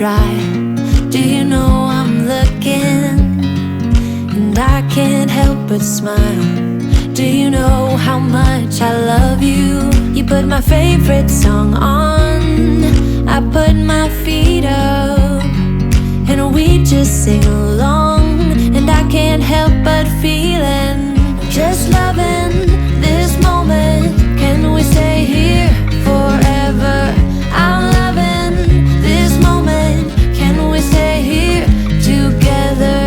try. Do you know I'm looking? And I can't help but smile. Do you know how much I love you? You put my favorite song on, I put my feet up, and we just sing along. And I can't help but feeling, just loving this moment. Can we stay here forever? I'm loving this moment. Can we stay here together?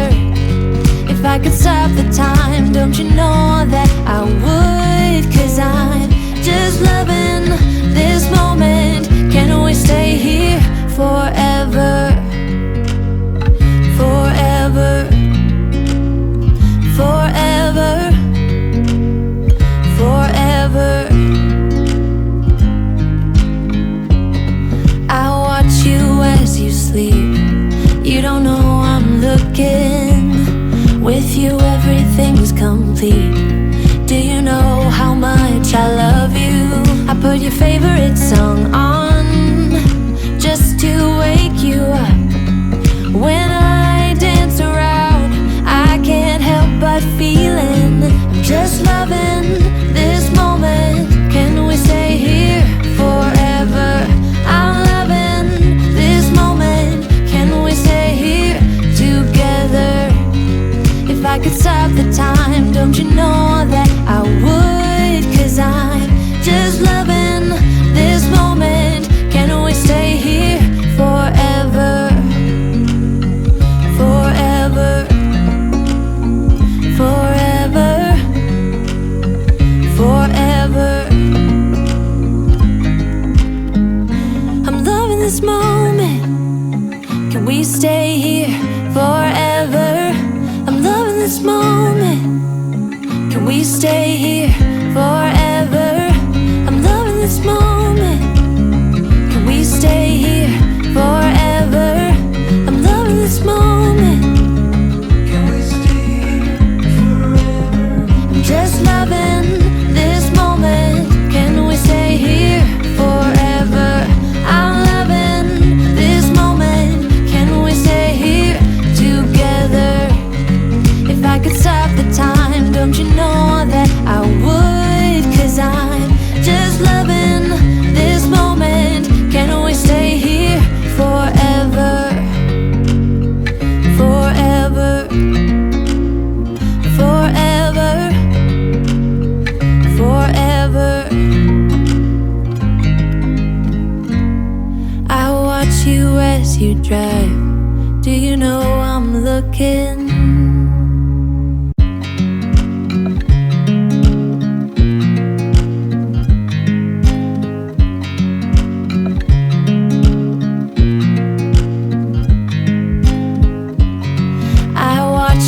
If I could stop the time, don't you know that I would? 'Cause I'm just loving this moment. Can we stay here forever? Forever, forever, forever. I watch you as you sleep. You don't know I'm looking. With you everything's complete. Do you know how much I love you? I put your favorite song on, just to wake you up. When I dance around, I can't help but feeling, I'm just loving this moment. Can we stay here forever? I'm loving this moment. Can we stay here together? If I could stop the time, don't you know that I would? 'Cause I'm just loving this moment. Can we stay here forever? Forever, forever, forever. I'm loving this moment. Can we stay here forever? I'm loving this moment. Can we stay here forever? I'm loving this moment. Can we stay here forever? I'm loving this moment. Can we stay here forever? I'm just loving this moment. Can we stay here forever? I'm loving this moment. Can we stay here together? If I could stop the time, don't you know that I would? 'Cause I'm just loving this moment. Can we stay here forever? Forever, forever, forever. I watch you as you drive. Do you know I'm looking?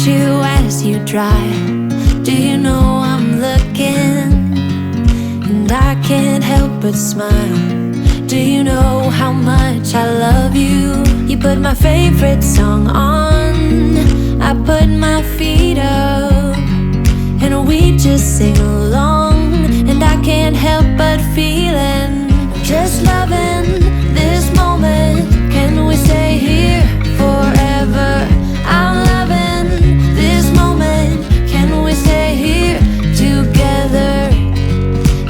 You as you drive. Do you know I'm looking? And I can't help but smile. Do you know how much I love you? You put my favorite song on, I put my feet up, and we just sing along. And I can't help but feeling, just loving this moment. Can we stay here forever? I'm loving this moment. Can we stay here together?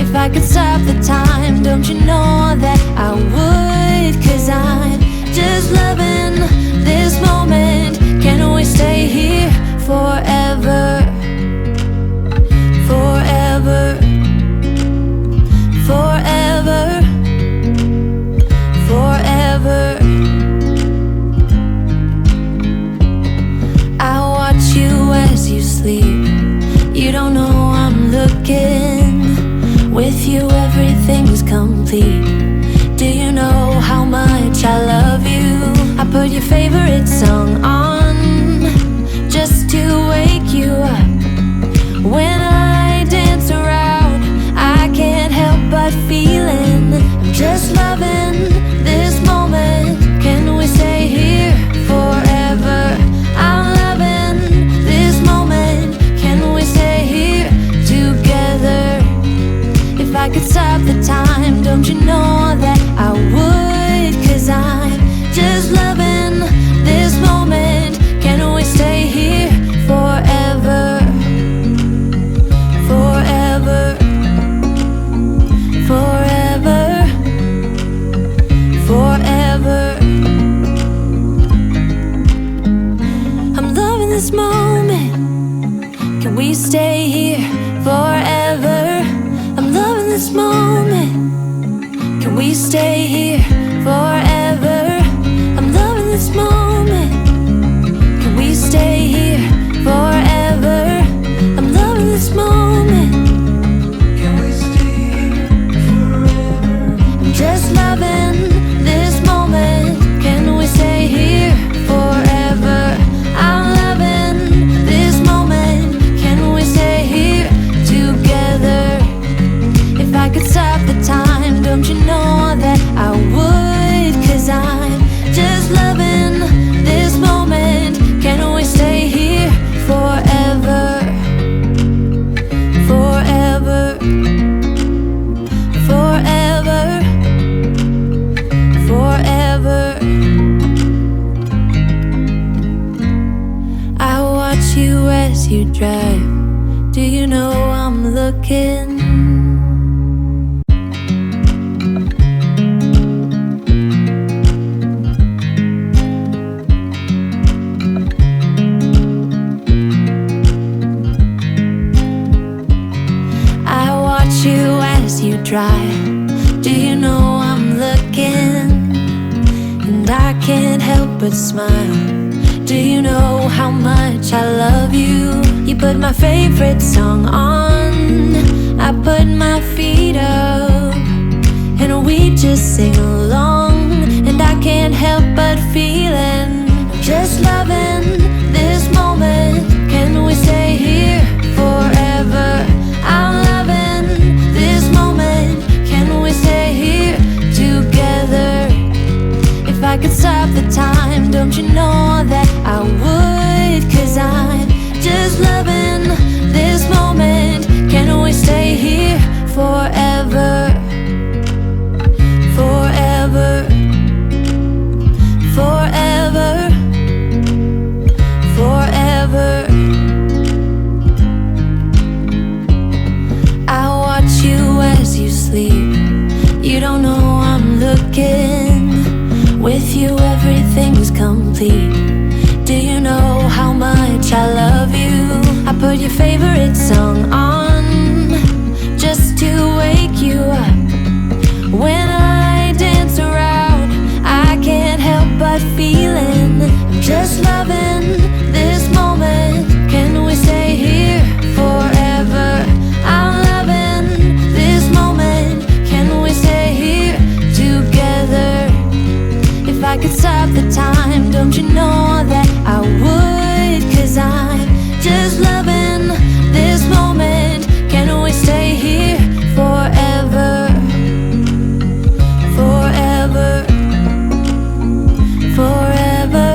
If I could stop the time, don't you know that I would? 'Cause I'm just loving this moment. Can we stay here forever? Forever, forever, forever. I watch you as you sleep. You don't know I'm looking. With you everything's complete. Do you know how much I love you? I put your favorite song on, just to wake you up. When I dance around, I can't help but feeling, I'm just loving this moment. Can we stay here forever? I'm loving this moment. Can we stay here together? If I could stop the time, don't you know that I would? 'Cause I'm just loving this moment. Can we stay here forever? I'm loving this moment. Can we stay here forever? I'm loving this moment. Can we stay here forever? I'm loving this moment. Can we stay here forever? I'm just loving this moment. Can we stay here forever? I'm loving this moment. Can we stay here together? If I could stop the time, don't you know that I would? 'Cause I'm just loving this moment. Can we stay here forever? Forever. Forever. Forever. I watch you as you drive. Do you know I'm looking? Drive. Do you know I'm looking? And I can't help but smile. Do you know how much I love you? You put my favorite song on, I put my feet up, and we just sing along. And I can't help but feeling, just loving this moment. Can we stay here forever? I'm loving this moment. Can we stay here together? If I could stop the time, don't you know that I would? 'Cause I'm just loving this moment. Can we stay here forever? Forever. Forever. Forever. I watch you as you sleep. You don't know I'm looking. With you everything's complete. Do you know how much I love you? I put your favorite song on just to wake you up. When I dance around, I can't help but feeling, just loving this moment. Can we stay here forever? I'm loving this moment. Can we stay here together? If I could stop the time, don't you know that I would? 'Cause I'm just loving this moment. Can we stay here forever? Forever. Forever.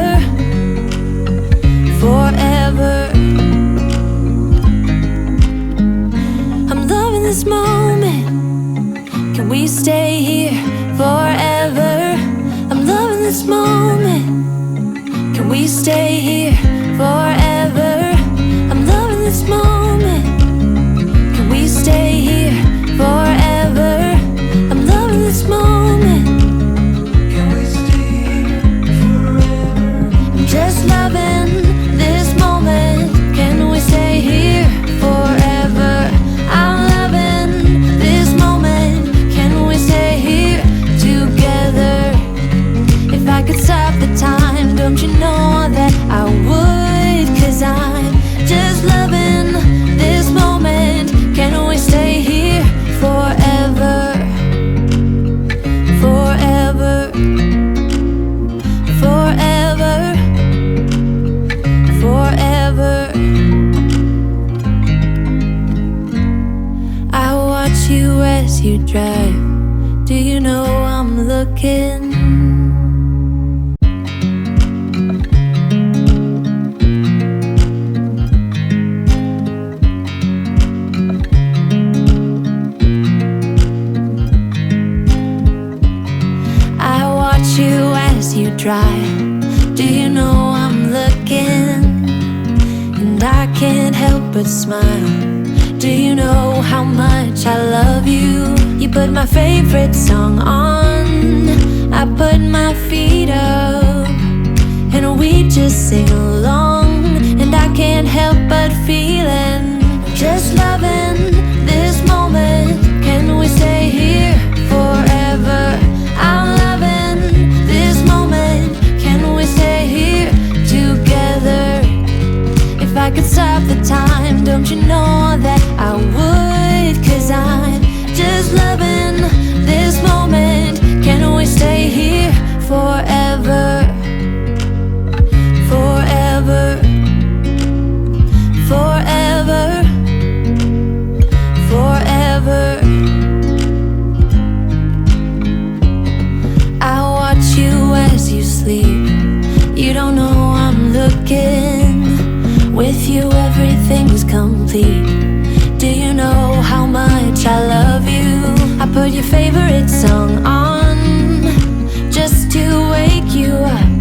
Forever. I'm loving this moment. Can we stay here forever? I'm loving this moment. Can we stay here forever? I'm loving this moment. Can we stay here forever? I'm loving this moment. Can we stay here forever? I'm just loving this moment. Can we stay here forever? I'm loving this moment. Can we stay here together? If I could stop the time, don't you know that I would? 'Cause I'm just loving this moment. Can we stay here forever? Forever. Forever. Forever. I watch you as you drive. Do you know I'm looking? Drive. Do you know I'm looking? And I can't help but smile. Do you know how much I love you? You put my favorite song on, I put my feet up, and we just sing along. And I could stop the time, don't you know that I would? 'Cause I'm just loving this moment. Can we stay here forever? Forever. Forever. Forever. I watch you as you sleep. You don't know I'm looking. With you everything's complete. Do you know how much I love you? I put your favorite song on just to wake you up.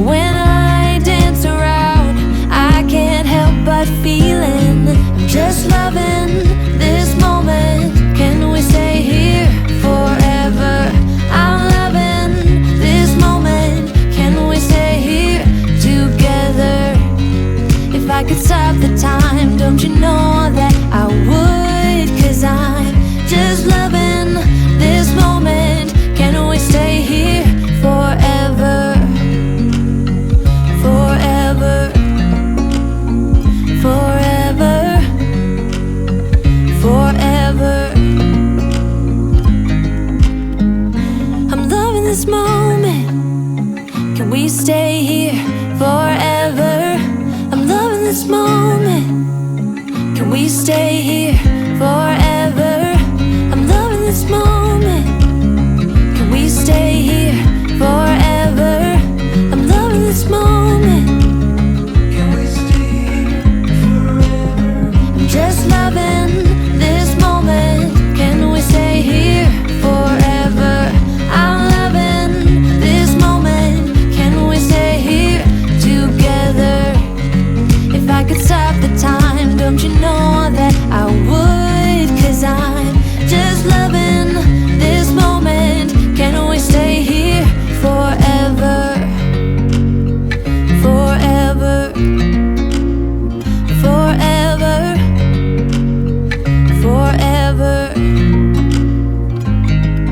When I dance around, I can't help but feeling I'm just loving this moment. Can we stay here forever? I'm loving this moment. Can we stay here together? If I could stop the time, don't you know that I would? 'Cause I'm just loving this moment. Can we stay here forever? Forever. Forever. Forever. I'm loving this moment. Can we stay here forever? I'm loving this moment. Can we stay here forever? I'm loving this moment. Can we stay here forever?